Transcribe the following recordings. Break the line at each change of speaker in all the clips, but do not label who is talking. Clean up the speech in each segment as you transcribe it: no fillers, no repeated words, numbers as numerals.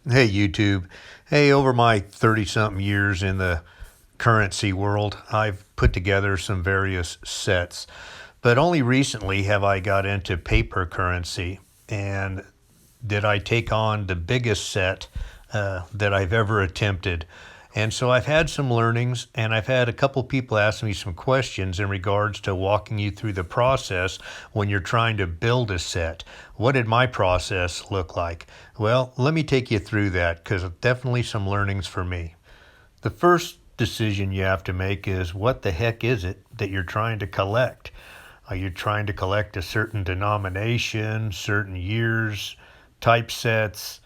Hey, YouTube. Hey, over my 30 something years in the currency world, I've put together some various sets. But only recently have I got into paper currency. And did I take on the biggest set that I've ever attempted. And so I've had some learnings, and I've had a couple people ask me some questions in regards to walking you through the process when you're trying to build a set. What did my process look like? Well, let me take you through that because definitely some learnings for me. The first decision you have to make is what the heck is it that you're trying to collect? Are you trying to collect a certain denomination, certain years, typesets,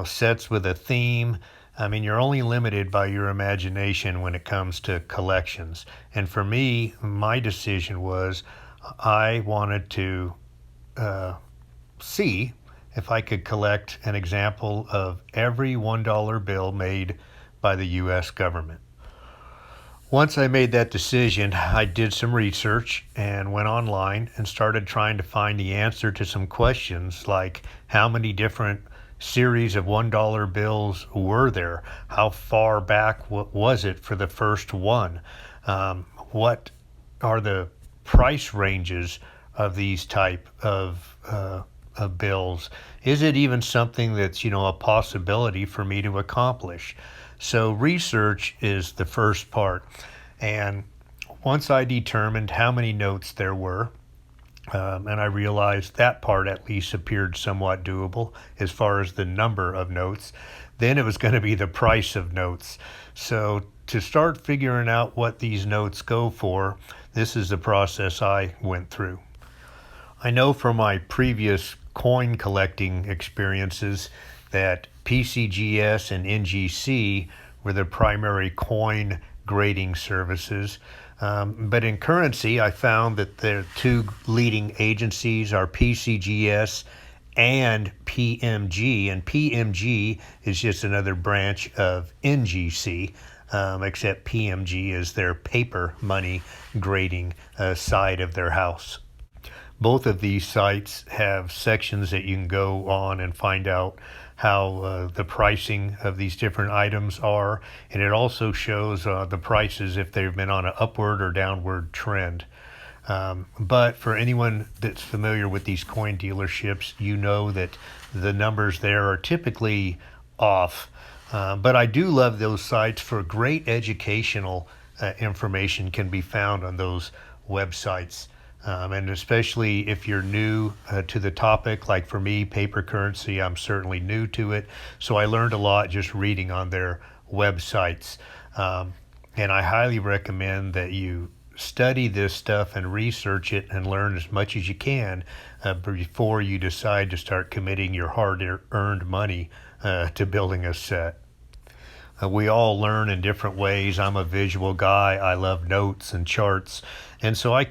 sets with a theme? I mean, you're only limited by your imagination when it comes to collections. And for me, my decision was I wanted to see if I could collect an example of every $1 bill made by the US government. Once I made that decision, I did some research and went online and started trying to find the answer to some questions like how many different series of $1 bills were there? How far back was it for the first one? What are the price ranges of these type of bills? Is it even something that's a possibility for me to accomplish? So research is the first part, and once I determined how many notes there were, and I realized that part at least appeared somewhat doable as far as the number of notes, then it was going to be the price of notes. So to start figuring out what these notes go for, this is the process I went through. I know from my previous coin collecting experiences that PCGS and NGC were the primary coin grading services. But in currency, I found that the two leading agencies are PCGS and PMG, and PMG is just another branch of NGC, except PMG is their paper money grading side of their house. Both of these sites have sections that you can go on and find out how the pricing of these different items are, and it also shows the prices if they've been on an upward or downward trend. But for anyone that's familiar with these coin dealerships, you know that the numbers there are typically off. But I do love those sites for great educational information can be found on those websites. And especially if you're new to the topic, like for me, paper currency, I'm certainly new to it. So I learned a lot just reading on their websites. And I highly recommend that you study this stuff and research it and learn as much as you can before you decide to start committing your hard-earned money to building a set. We all learn in different ways. I'm a visual guy. I love notes and charts. And so I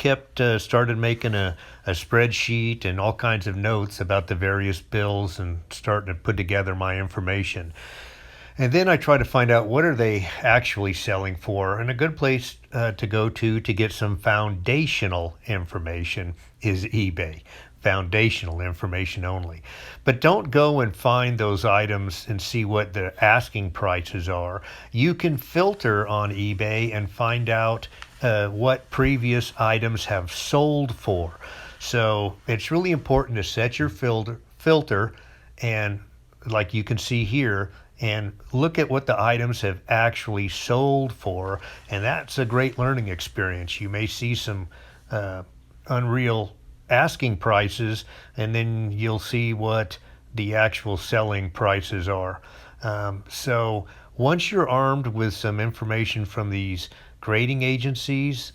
started making a spreadsheet and all kinds of notes about the various bills and starting to put together my information. And then I try to find out what are they actually selling for. And a good place to go to get some foundational information is eBay. Foundational information only. But don't go and find those items and see what the asking prices are. You can filter on eBay and find out what previous items have sold for. So it's really important to set your filter and, like you can see here, and look at what the items have actually sold for. And that's a great learning experience. You may see some unreal asking prices, and then you'll see what the actual selling prices are. So once you're armed with some information from these grading agencies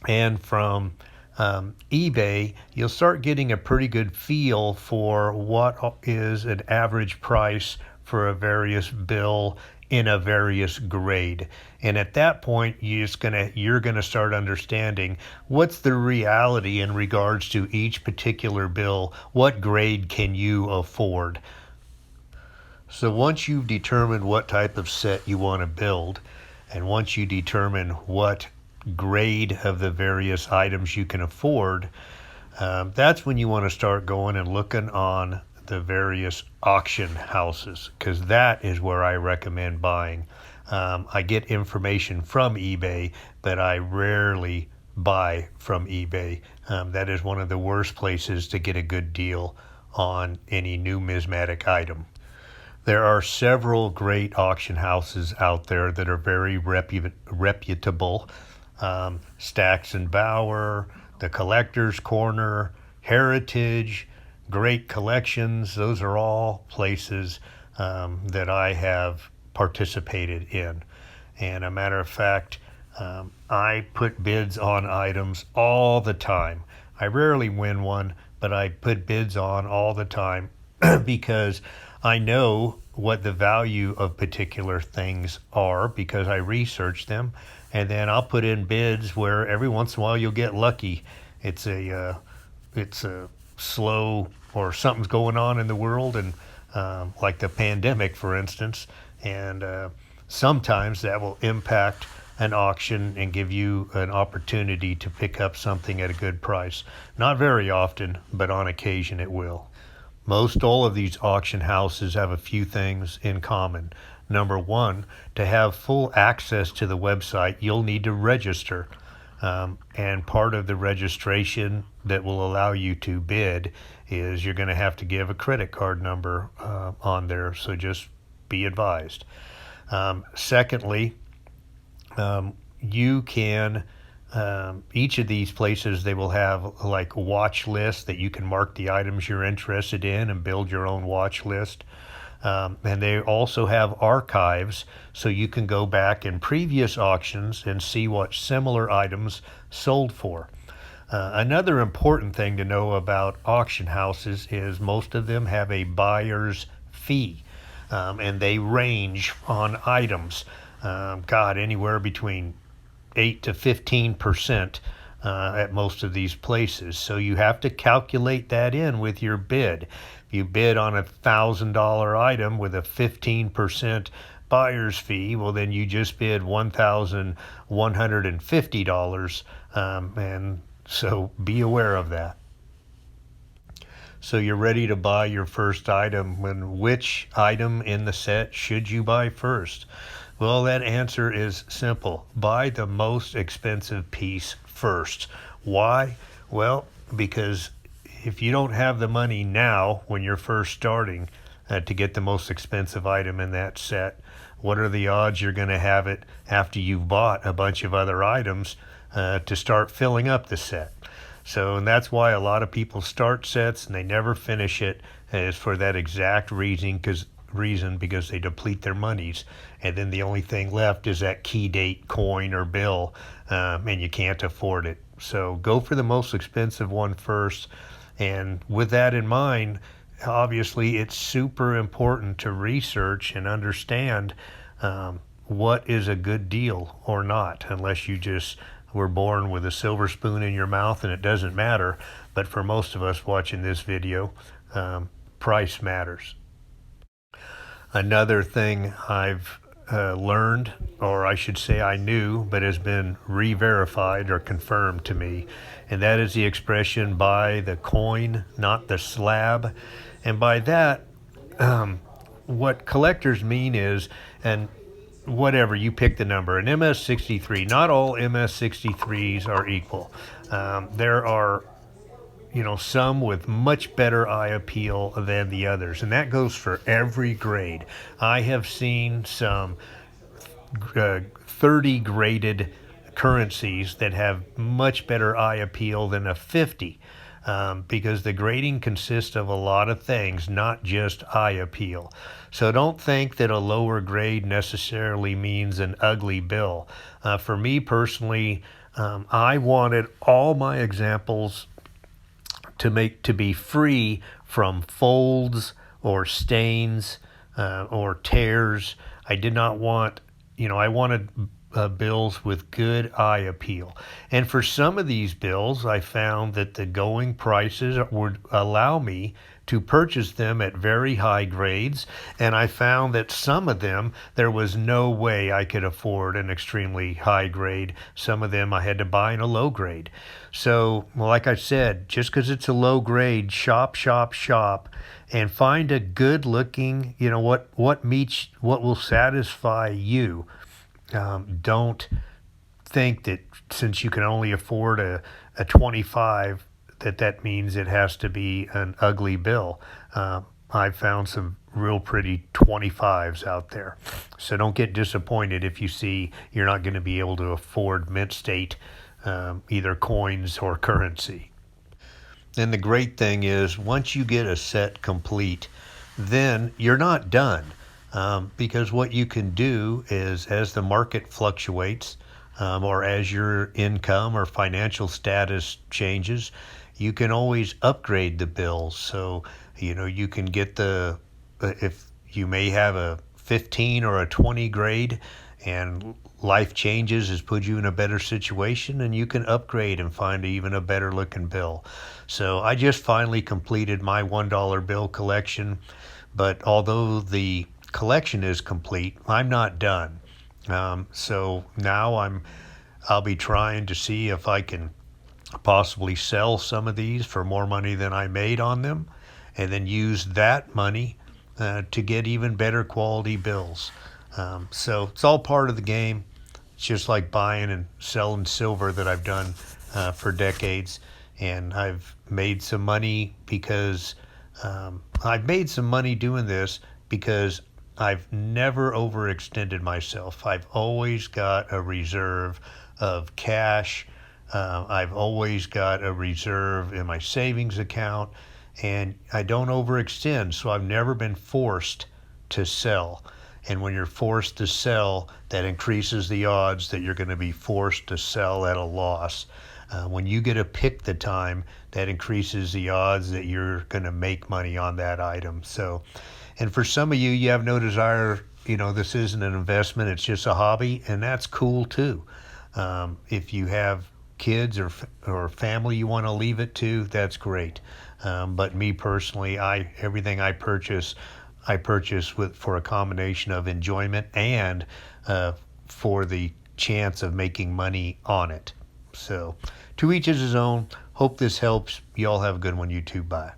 and from eBay, you'll start getting a pretty good feel for what is an average price for a various bill in a various grade. And at that point, you're gonna start understanding what's the reality in regards to each particular bill. What grade can you afford? So once you've determined what type of set you want to build, and once you determine what grade of the various items you can afford, that's when you want to start going and looking on the various auction houses, because that is where I recommend buying. I get information from eBay, but I rarely buy from eBay. That is one of the worst places to get a good deal on any numismatic item. There are several great auction houses out there that are very reputable. Stacks and Bauer, the Collector's Corner, Heritage, Great Collections. Those are all places that I have participated in. And a matter of fact, I put bids on items all the time. I rarely win one, but I put bids on all the time because I know what the value of particular things are because I research them, and then I'll put in bids where every once in a while you'll get lucky. It's a slow, or something's going on in the world, and like the pandemic, for instance, and sometimes that will impact an auction and give you an opportunity to pick up something at a good price. Not very often, but on occasion it will. Most all of these auction houses have a few things in common. Number one, to have full access to the website, you'll need to register. And part of the registration that will allow you to bid is you're going to have to give a credit card number on there, so just be advised. Secondly, you can, each of these places, they will have like a watch list that you can mark the items you're interested in and build your own watch list. And they also have archives, so you can go back in previous auctions and see what similar items sold for. Another important thing to know about auction houses is most of them have a buyer's fee, and they range on items. Anywhere between 8 to 15% at most of these places. So you have to calculate that in with your bid. If you bid on $1,000 item with a 15% buyer's fee, well, then you just bid $1,150, and so be aware of that. So you're ready to buy your first item. When which item in the set should you buy first? Well, that answer is simple. Buy the most expensive piece first. Why? Well, because if you don't have the money now when you're first starting to get the most expensive item in that set, what are the odds you're going to have it after you've bought a bunch of other items to start filling up the set? So, and that's why a lot of people start sets and they never finish it, is for that exact reason, because they deplete their monies, and then the only thing left is that key date coin or bill, and you can't afford it. So go for the most expensive one first, and with that in mind, obviously it's super important to research and understand what is a good deal or not, unless you just were born with a silver spoon in your mouth and it doesn't matter. But for most of us watching this video, price matters. Another thing I've learned, or I should say I knew, but has been re-verified or confirmed to me, and that is the expression, buy the coin, not the slab. And by that, what collectors mean is, and whatever, you pick the number, an MS63, not all MS63s are equal. There are some with much better eye appeal than the others, and that goes for every grade. I have seen some 30 graded currencies that have much better eye appeal than a 50, because the grading consists of a lot of things, not just eye appeal. So don't think that a lower grade necessarily means an ugly bill. For me personally, I wanted all my examples to be free from folds or stains or tears. I did not want, I wanted bills with good eye appeal. And for some of these bills, I found that the going prices would allow me to purchase them at very high grades, and I found that some of them there was no way I could afford an extremely high grade. Some of them I had to buy in a low grade. So, well, like I said, just because it's a low grade, shop, shop, shop, and find a good looking, what meets, what will satisfy you. Don't think that since you can only afford a 25, that means it has to be an ugly bill. I've found some real pretty 25s out there. So don't get disappointed if you see you're not going to be able to afford mint state, either coins or currency. And the great thing is, once you get a set complete, then you're not done. Because what you can do is, as the market fluctuates, or as your income or financial status changes, you can always upgrade the bills. So, you can get if you may have a 15 or a 20 grade, and life changes has put you in a better situation, and you can upgrade and find even a better looking bill. So I just finally completed my $1 bill collection, but although the collection is complete, I'm not done. So now I'll be trying to see if I can possibly sell some of these for more money than I made on them, and then use that money to get even better quality bills. So it's all part of the game. It's just like buying and selling silver that I've done for decades. And I've made some money because I've made some money doing this because I've never overextended myself. I've always got a reserve of cash. I've always got a reserve in my savings account, and I don't overextend, so I've never been forced to sell. And when you're forced to sell, that increases the odds that you're going to be forced to sell at a loss. When you get to pick the time, that increases the odds that you're going to make money on that item. So, and for some of you, you have no desire, this isn't an investment, it's just a hobby, and that's cool too. If you have kids or family you want to leave it to, that's great. But me personally, everything I purchase for a combination of enjoyment and for the chance of making money on it. So to each is his own. Hope this helps. Y'all have a good one, YouTube. Bye.